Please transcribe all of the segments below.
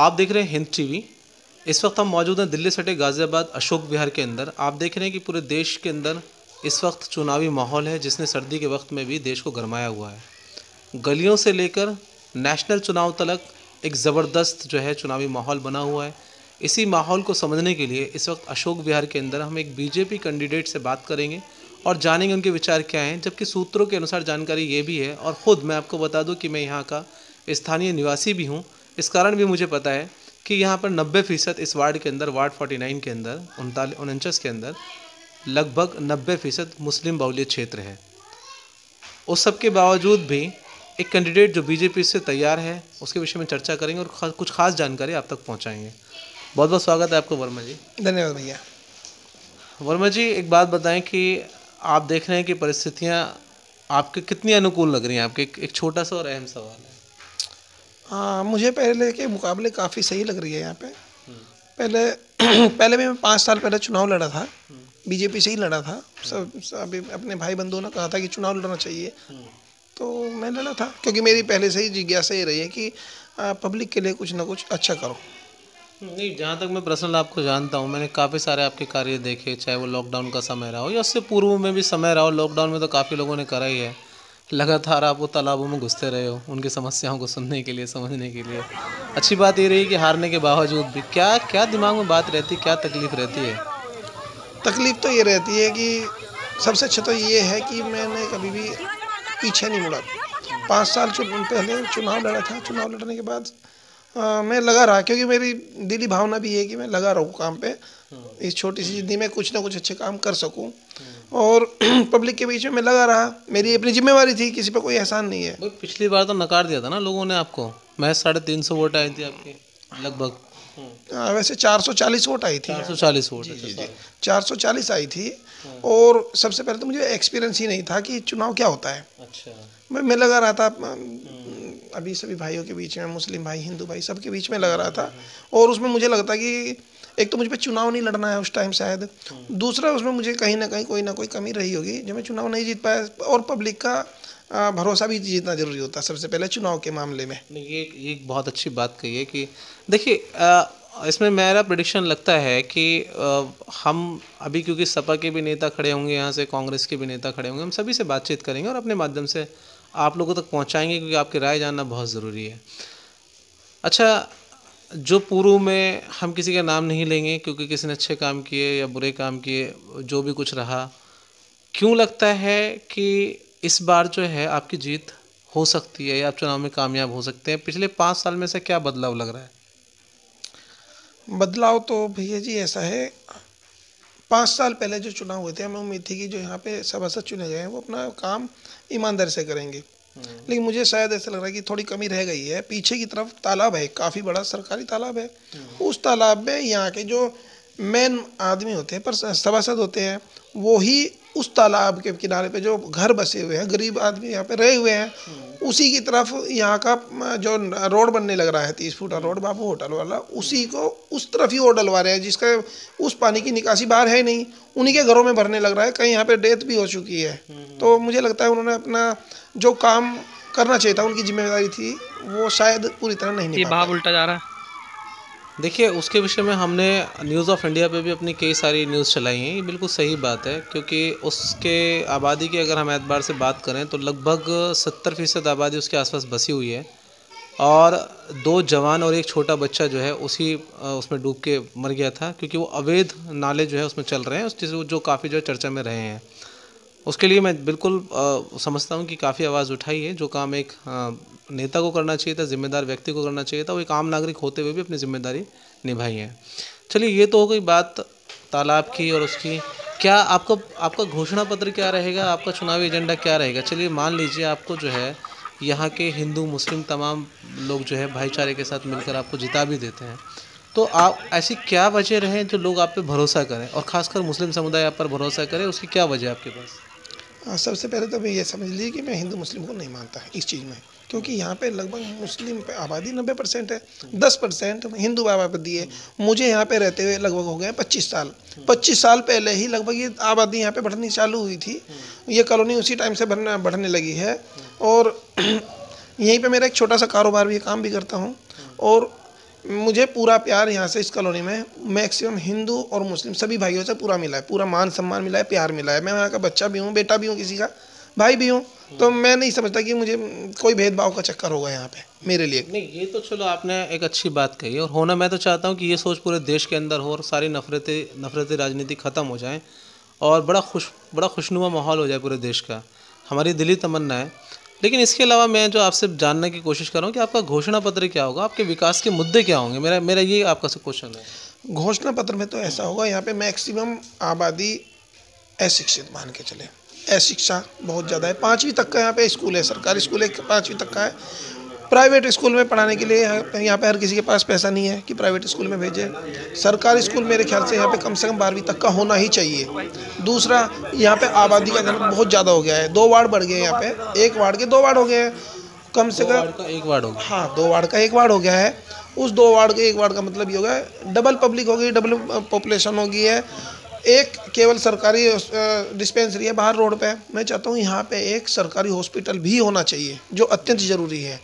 आप देख रहे हैं हिंद टीवी। इस वक्त हम मौजूद हैं दिल्ली सटे गाज़ियाबाद अशोक विहार के अंदर। आप देख रहे हैं कि पूरे देश के अंदर इस वक्त चुनावी माहौल है, जिसने सर्दी के वक्त में भी देश को गरमाया हुआ है। गलियों से लेकर नेशनल चुनाव तक एक ज़बरदस्त जो है चुनावी माहौल बना हुआ है। इसी माहौल को समझने के लिए इस वक्त अशोक विहार के अंदर हम एक बीजेपी कैंडिडेट से बात करेंगे और जानेंगे उनके विचार क्या हैं। जबकि सूत्रों के अनुसार जानकारी ये भी है, और ख़ुद मैं आपको बता दूं कि मैं यहाँ का स्थानीय निवासी भी हूँ, इस कारण भी मुझे पता है कि यहाँ पर 90% इस वार्ड के अंदर, वार्ड 49 के अंदर, 49 के अंदर लगभग 90% मुस्लिम बहुल्य क्षेत्र है। उस सब के बावजूद भी एक कैंडिडेट जो बीजेपी से तैयार है, उसके विषय में चर्चा करेंगे और कुछ खास जानकारी आप तक पहुँचाएँगे। बहुत बहुत स्वागत है आपको वर्मा जी। धन्यवाद भैया। वर्मा जी, एक बात बताएं कि आप देख रहे हैं कि परिस्थितियां आपके कितनी अनुकूल लग रही हैं। आपके एक छोटा सा और अहम सवाल है। हाँ, मुझे पहले के मुकाबले काफ़ी सही लग रही है यहाँ पे। पहले भी मैं 5 साल पहले चुनाव लड़ा था, बीजेपी से ही लड़ा था। सब अभी अपने भाई बंधुओं ने कहा था कि चुनाव लड़ना चाहिए, तो मैं लड़ा था, क्योंकि मेरी पहले से ही जिज्ञासा ये रही है कि पब्लिक के लिए कुछ ना कुछ अच्छा करो। नहीं, जहाँ तक मैं पर्सनल आपको जानता हूँ, मैंने काफ़ी सारे आपके कार्य देखे, चाहे वो लॉकडाउन का समय रहा हो या उससे पूर्व में भी समय रहा हो। लॉकडाउन में तो काफ़ी लोगों ने करा ही है। लगातार आप वो तालाबों में घुसते रहे हो उनकी समस्याओं को सुनने के लिए, समझने के लिए। अच्छी बात ये रही कि हारने के बावजूद भी क्या क्या दिमाग में बात रहती, क्या तकलीफ़ रहती है? तकलीफ़ तो ये रहती है कि सबसे अच्छा तो ये है कि मैंने कभी भी पीछे नहीं मुड़ा। 5 साल पहले चुनाव लड़ा था। चुनाव लड़ने के बाद मैं लगा रहा, क्योंकि मेरी दिली भावना भी है कि मैं लगा रहूँ काम पे। इस छोटी सी ज़िंदगी में कुछ ना कुछ अच्छे काम कर सकूं, और पब्लिक के बीच में मैं लगा रहा। मेरी अपनी जिम्मेवारी थी, किसी पे कोई एहसान नहीं है। पिछली बार तो नकार दिया था ना लोगों ने आपको। मैं 350 वोट आई थी आपके लगभग। वैसे 440 वोट आई थी। 440 वोट? जी, 440 आई थी। और सबसे पहले तो मुझे एक्सपीरियंस ही नहीं था कि चुनाव क्या होता है। अच्छा। मैं लगा रहा था अभी सभी भाइयों के बीच में, मुस्लिम भाई, हिंदू भाई, सबके बीच में लगा रहा था। और उसमें मुझे लगता कि एक तो मुझ पे चुनाव नहीं लड़ना है उस टाइम शायद, दूसरा उसमें मुझे कहीं ना कोई कमी रही होगी जो मैं चुनाव नहीं जीत पाया। और पब्लिक का भरोसा भी जीतना जरूरी होता है सबसे पहले चुनाव के मामले में। ये एक बहुत अच्छी बात कही है कि देखिए, इसमें मेरा प्रेडिक्शन लगता है कि हम अभी, क्योंकि सपा के भी नेता खड़े होंगे यहाँ से, कांग्रेस के भी नेता खड़े होंगे, हम सभी से बातचीत करेंगे और अपने माध्यम से आप लोगों तक पहुँचाएंगे, क्योंकि आपकी राय जानना बहुत ज़रूरी है। अच्छा, जो पूर्व में हम किसी का नाम नहीं लेंगे, क्योंकि किसी ने अच्छे काम किए या बुरे काम किए, जो भी कुछ रहा, क्यों लगता है कि इस बार जो है आपकी जीत हो सकती है या आप चुनाव में कामयाब हो सकते हैं? पिछले 5 साल में से क्या बदलाव लग रहा है? बदलाव तो भैया जी ऐसा है, 5 साल पहले जो चुनाव हुए थे, हमें उम्मीद थी कि जो यहाँ पे सभासद चुने गए हैं वो अपना काम ईमानदारी से करेंगे। लेकिन मुझे शायद ऐसा लग रहा है कि थोड़ी कमी रह गई है। पीछे की तरफ तालाब है, काफ़ी बड़ा सरकारी तालाब है। उस तालाब में यहाँ के जो मेन आदमी होते हैं, पर सभासद होते हैं, वो ही उस तालाब के किनारे पे जो घर बसे हुए हैं, गरीब आदमी यहाँ पे रहे हुए हैं, उसी की तरफ यहाँ का जो रोड बनने लग रहा है, 30 फुट रोड, बाबू होटल वाला, उसी को उस तरफ ही वो डलवा रहे हैं, जिसका उस पानी की निकासी बाहर है नहीं, उन्हीं के घरों में भरने लग रहा है। कहीं यहाँ पे डेथ भी हो चुकी है। तो मुझे लगता है उन्होंने अपना जो काम करना चाहिए था, उनकी जिम्मेदारी थी, वो शायद पूरी तरह नहीं निभा पाए। भाव उल्टा जा रहा है। देखिए, उसके विषय में हमने न्यूज़ ऑफ इंडिया पे भी अपनी कई सारी न्यूज़ चलाई हैं। ये बिल्कुल सही बात है, क्योंकि उसके आबादी की अगर हम एतबार से बात करें तो लगभग 70% आबादी उसके आसपास बसी हुई है, और 2 जवान और 1 छोटा बच्चा जो है उसमें डूब के मर गया था, क्योंकि वो अवैध नाले जो है उसमें चल रहे हैं, जो काफ़ी जो चर्चा में रहे हैं। उसके लिए मैं बिल्कुल समझता हूँ कि काफ़ी आवाज़ उठाई है। जो काम एक नेता को करना चाहिए था, जिम्मेदार व्यक्ति को करना चाहिए था, वो एक आम नागरिक होते हुए भी अपनी जिम्मेदारी निभाई है। चलिए, ये तो हो गई बात तालाब की और उसकी। क्या आपका घोषणा पत्र क्या रहेगा, आपका चुनावी एजेंडा क्या रहेगा? चलिए, मान लीजिए आपको जो है यहाँ के हिंदू मुस्लिम तमाम लोग जो है भाईचारे के साथ मिलकर आपको जिता भी देते हैं, तो आप ऐसी क्या वजह रहे जो लोग आप पे भरोसा करें, और ख़ासकर मुस्लिम समुदाय आप पर भरोसा करे, उसकी क्या वजह है आपके पास? सबसे पहले तो मैं ये समझ लीजिए कि मैं हिंदू मुस्लिम को नहीं मानता इस चीज़ में, क्योंकि यहाँ पे लगभग मुस्लिम पे आबादी 90% है, 10% हिंदू आबादी है। मुझे यहाँ पे रहते हुए लगभग हो गए 25 साल। 25 साल पहले ही लगभग ये आबादी यहाँ पे बढ़नी चालू हुई थी। ये कॉलोनी उसी टाइम से बढ़ने लगी है। और यहीं पे मेरा एक छोटा सा कारोबार भी, काम भी करता हूँ। और मुझे पूरा प्यार यहाँ से इस कॉलोनी में मैक्सिमम हिंदू और मुस्लिम सभी भाइयों से पूरा मिला है, पूरा मान सम्मान मिला है, प्यार मिला है। मैं यहाँ का बच्चा भी हूँ, बेटा भी हूँ, किसी का भाई भी हूँ, तो मैं नहीं समझता कि मुझे कोई भेदभाव का चक्कर होगा यहाँ पे मेरे लिए। नहीं, ये तो चलो आपने एक अच्छी बात कही, और होना मैं तो चाहता हूँ कि ये सोच पूरे देश के अंदर हो और सारी नफरती राजनीति ख़त्म हो जाए और बड़ा खुशनुमा माहौल हो जाए पूरे देश का। हमारी दिली तमन्ना है। लेकिन इसके अलावा मैं जो आपसे जानने की कोशिश कर रहा हूँ कि आपका घोषणा पत्र क्या होगा, आपके विकास के मुद्दे क्या होंगे, मेरा ये आपका क्वेश्चन है। घोषणा पत्र में तो ऐसा होगा, यहाँ पे मैक्सिमम आबादी अशिक्षित मान के चले, अशिक्षा बहुत ज़्यादा है। 5वीं तक का यहाँ पे स्कूल है, सरकारी स्कूल है 5वीं तक का है। प्राइवेट स्कूल में पढ़ाने के लिए यहाँ पे हर किसी के पास पैसा नहीं है कि प्राइवेट स्कूल में भेजे। सरकारी स्कूल मेरे ख्याल से यहाँ पे कम से कम 12वीं तक का होना ही चाहिए। दूसरा, यहाँ पे आबादी का घनत्व बहुत ज़्यादा हो गया है, 2 वार्ड बढ़ गए हैं यहाँ पे, 1 वार्ड के 2 वार्ड हो गए हैं, कम से कम 1 वार्ड हो गया। हाँ, 2 वार्ड का 1 वार्ड हो गया है। उस 2 वार्ड के 1 वार्ड का मतलब ये हो गया डबल पब्लिक हो गई, डबल पॉपुलेशन हो गई है। एक केवल सरकारी डिस्पेंसरी है बाहर रोड पे। मैं चाहता हूँ यहाँ पे एक सरकारी हॉस्पिटल भी होना चाहिए, जो अत्यंत ज़रूरी है।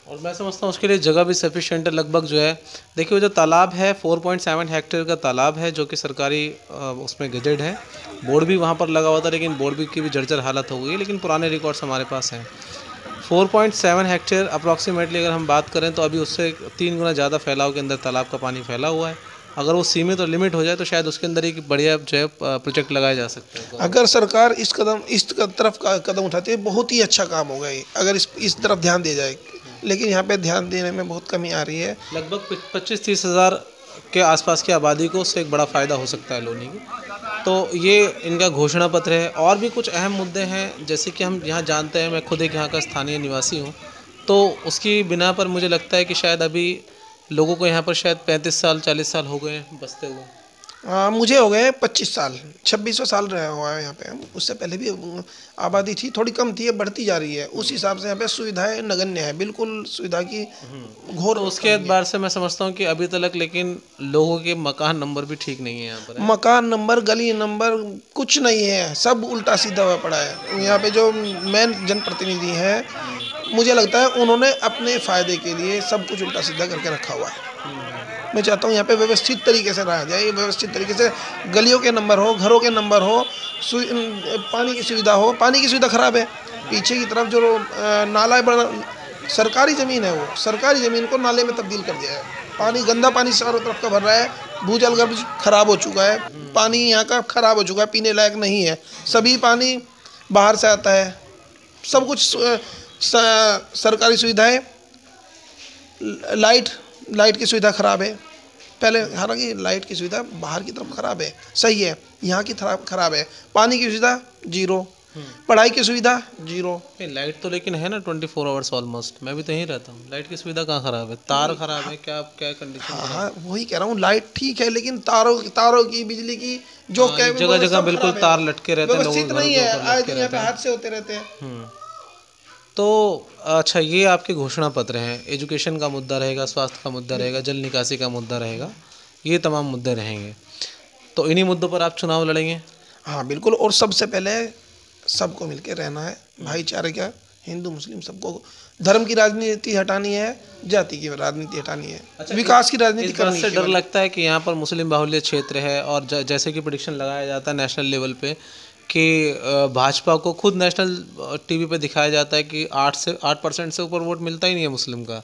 और मैं समझता हूँ उसके लिए जगह भी सफिशिएंट है लगभग। जो है देखिए, वो जो तालाब है 4.7 हेक्टेयर का तालाब है, जो कि सरकारी उसमें गजेट है। बोर्ड भी वहाँ पर लगा हुआ था, लेकिन बोर्ड की भी जर्जर हालत हो गई है, लेकिन पुराने रिकॉर्ड्स हमारे पास हैं। 4.7 हेक्टेयर अप्रॉक्सीमेटली अगर हम बात करें तो अभी उससे 3 गुना ज़्यादा फैलाव के अंदर तालाब का पानी फैला हुआ है। अगर वो सीमित और लिमिट हो जाए तो शायद उसके अंदर एक बढ़िया जो है प्रोजेक्ट लगाए जा सकते हैं। अगर सरकार इस तरफ का कदम उठाती है, बहुत ही अच्छा काम होगा ये, अगर इस तरफ ध्यान दिया जाए। लेकिन यहाँ पे ध्यान देने में बहुत कमी आ रही है। लगभग 25-30 हज़ार के आसपास की आबादी को उससे एक बड़ा फ़ायदा हो सकता है लोनी की। तो ये इनका घोषणा पत्र है। और भी कुछ अहम मुद्दे हैं, जैसे कि हम यहाँ जानते हैं, मैं खुद एक यहाँ का स्थानीय निवासी हूँ, तो उसकी बिना पर मुझे लगता है कि शायद अभी लोगों को यहाँ पर शायद 35 साल 40 साल हो गए हैं बसते हुए। मुझे हो गए 25 साल, 26वां साल रहा हुआ है यहाँ पे। उससे पहले भी आबादी थी, थोड़ी कम थी, अब बढ़ती जा रही है। उस हिसाब से यहाँ पे सुविधाएं नगण्य है, बिल्कुल सुविधा की घोर। तो उसके एतबार से मैं समझता हूँ कि अभी तक लेकिन लोगों के मकान नंबर भी ठीक नहीं है यहाँ पर। मकान नंबर, गली नंबर कुछ नहीं है, सब उल्टा सीधा हुआ पड़ा है। यहाँ पे जो मेन जनप्रतिनिधि हैं, मुझे लगता है उन्होंने अपने फ़ायदे के लिए सब कुछ उल्टा सीधा करके रखा हुआ है। मैं चाहता हूँ यहाँ पे व्यवस्थित तरीके से रहा जाए, व्यवस्थित तरीके से गलियों के नंबर हो, घरों के नंबर हो, पानी की सुविधा हो। पानी की सुविधा खराब है। पीछे की तरफ जो नाला बना, सरकारी ज़मीन है, वो सरकारी ज़मीन को नाले में तब्दील कर दिया है। पानी, गंदा पानी चारों तरफ का भर रहा है। भूजल गर्भ खराब हो चुका है, पानी यहाँ का खराब हो चुका है, पीने लायक नहीं है। सभी पानी बाहर से आता है। सब कुछ सरकारी सुविधाएँ, लाइट की सुविधा खराब है। पहले हालांकि लाइट की सुविधा बाहर की तरफ खराब है, सही है, यहाँ की खराब है। पानी की सुविधा जीरो, पढ़ाई की सुविधा जीरो। लाइट तो लेकिन है ना 24 आवर्स ऑलमोस्ट। मैं भी तो यहीं रहता हूँ, लाइट की सुविधा कहाँ खराब है? तार खराब है क्या कंडीशन? हाँ, वही कह रहा हूँ, लाइट ठीक है, लेकिन तारों की, बिजली की जो जगह जगह बिल्कुल तार लटके रहते हैं, व्यवस्थित नहीं है, आज यहाँ पे हादसे होते रहते हैं। तो अच्छा, ये आपके घोषणा पत्र हैं। एजुकेशन का मुद्दा रहेगा, स्वास्थ्य का मुद्दा रहेगा, जल निकासी का मुद्दा रहेगा, ये तमाम मुद्दे रहेंगे। तो इन्हीं मुद्दों पर आप चुनाव लड़ेंगे? हाँ बिल्कुल। और सबसे पहले सबको मिलकर रहना है, भाईचारे का, हिंदू मुस्लिम सबको। धर्म की राजनीति हटानी है, जाति की राजनीति हटानी है। अच्छा, विकास की राजनीति करनी है। डर लगता है कि यहाँ पर मुस्लिम बाहुल्य क्षेत्र है, और जैसे कि प्रेडिक्शन लगाया जाता है नेशनल लेवल पे कि भाजपा को खुद नेशनल टीवी पे दिखाया जाता है कि 8% से ऊपर वोट मिलता ही नहीं है मुस्लिम का।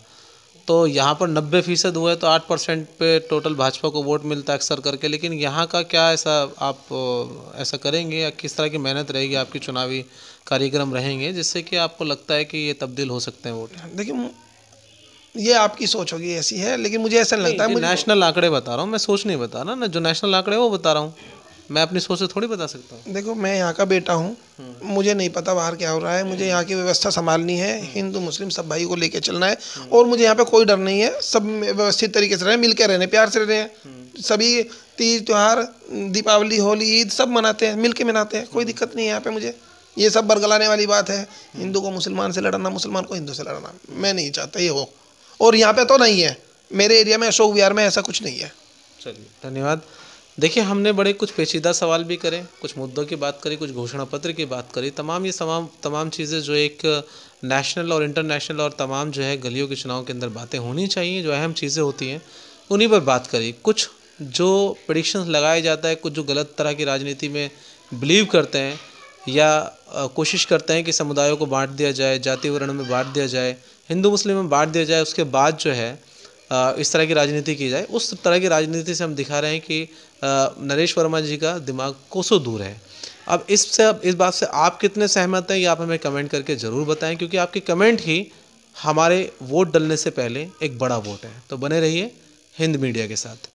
तो यहाँ पर 90% हुआ है तो 8% पे टोटल भाजपा को वोट मिलता है अक्सर करके। लेकिन यहाँ का क्या आप ऐसा करेंगे, या किस तरह की मेहनत रहेगी, आपकी चुनावी कार्यक्रम रहेंगे, जिससे कि आपको लगता है कि ये तब्दील हो सकते हैं वोट? देखिए, ये आपकी सोच होगी, ऐसी है, लेकिन मुझे ऐसा नहीं लगता है। मुझे नेशनल आंकड़े बता रहा हूँ, मैं सोच नहीं बता रहा ना, जो नेशनल आंकड़े वो बता रहा हूँ। मैं अपनी सोच से थोड़ी बता सकता हूँ। देखो, मैं यहाँ का बेटा हूँ, मुझे नहीं पता बाहर क्या हो रहा है। मुझे यहाँ की व्यवस्था संभालनी है, हिंदू मुस्लिम सब भाई को लेके चलना है। और मुझे यहाँ पे कोई डर नहीं है, सब व्यवस्थित तरीके से रहे, मिल के रहने, प्यार से रहे। सभी तीज त्यौहार, दीपावली, होली, ईद सब मनाते हैं, मिल के मनाते हैं, कोई दिक्कत नहीं है यहाँ पे मुझे। ये सब बरगलाने वाली बात है, हिंदू को मुसलमान से लड़ना, मुसलमान को हिंदू से लड़ना, मैं नहीं चाहता ये हो। और यहाँ पे तो नहीं है, मेरे एरिया में, अशोक विहार में ऐसा कुछ नहीं है। चलिए, धन्यवाद। देखिए, हमने बड़े कुछ पेचीदा सवाल भी करे, कुछ मुद्दों की बात करी, कुछ घोषणा पत्र की बात करी। तमाम चीज़ें जो एक नेशनल और इंटरनेशनल और तमाम जो है गलियों के चुनाव के अंदर बातें होनी चाहिए, जो अहम चीज़ें होती हैं, उन्हीं पर बात करी। कुछ जो प्रेडिक्शंस लगाया जाता है, कुछ जो गलत तरह की राजनीति में बिलीव करते हैं या कोशिश करते हैं कि समुदायों को बाँट दिया जाए, जाति वर्ण में बाँट दिया जाए, हिंदू मुस्लिम में बाँट दिया जाए, उसके बाद जो है इस तरह की राजनीति की जाए। उस तरह की राजनीति से हम दिखा रहे हैं कि नरेश वर्मा जी का दिमाग कोसों दूर है। अब इस बात से आप कितने सहमत हैं, ये आप हमें कमेंट करके ज़रूर बताएं, क्योंकि आपकी कमेंट ही हमारे वोट डलने से पहले एक बड़ा वोट है। तो बने रहिए हिंद मीडिया के साथ।